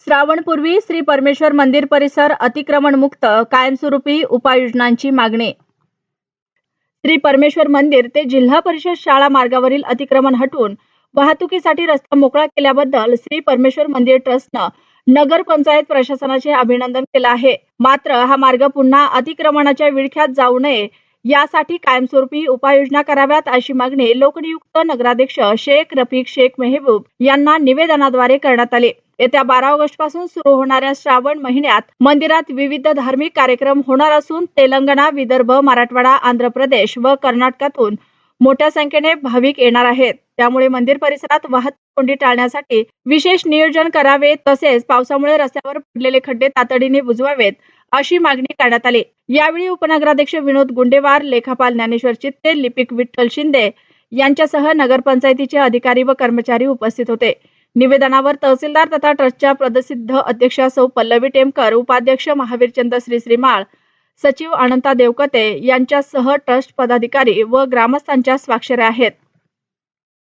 श्रावणपूर्वी श्री परमेश्वर मंदिर परिसर अतिक्रमणमुक्त कायमस्वरूपी उपाययोजनांची मागणी। श्री परमेश्वर मंदिर ते जिल्हा परिषद शाळा मार्गावरील अतिक्रमण हटवून वाहतुकीसाठी रस्ता मोकळा केल्याबद्दल श्री परमेश्वर मंदिर ट्रस्टनं नगर पंचायत प्रशासनाचे अभिनंदन केलं आहे। मात्र हा मार्ग पुन्हा अतिक्रमणाच्या विळख्यात जाऊ नये यासाठी कायमस्वरूपी उपाययोजना कराव्यात अशी मागणी लोकनियुक्त नगराध्यक्ष शेख रफिक शेख मेहबूब यांना निवेदनाद्वारे करण्यात आली। येत्या 12 ऑगस्ट पासून सुरू होणाऱ्या श्रावण महिन्यात मंदिरात विविध धार्मिक कार्यक्रम होणार असून तेलंगणा, विदर्भ, मराठवाडा, आंध्र प्रदेश व कर्नाटकातून मोठ्या संख्येने भाविक येणार आहेत। त्यामुळे मंदिर परिसरात वाहतूक कोंडी टाळण्यासाठी विशेष नियोजन करावे, तसेच पावसामुळे रस्त्यावर पडलेले खड्डे तातडीने बुजवावेत अशी मागणी करण्यात आली। यावेळी उपनगराध्यक्ष विनोद गुंडेवार, लेखापाल ज्ञानेश्वर चित्ते, लिपिक विठ्ठल शिंदे यांच्यासह नगरपंचायतीचे अधिकारी व कर्मचारी उपस्थित होते। निवेदनावर तहसीलदार तथा ट्रस्टच्या प्रसिद्ध अध्यक्षा सौ पल्लवी टेमकर, उपाध्यक्ष महावीरचंद्र श्रीमाळ, सचिव अनंता देवकते यांच्यासह ट्रस्ट पदाधिकारी व ग्रामस्थांच्या स्वाक्षऱ्या आहेत।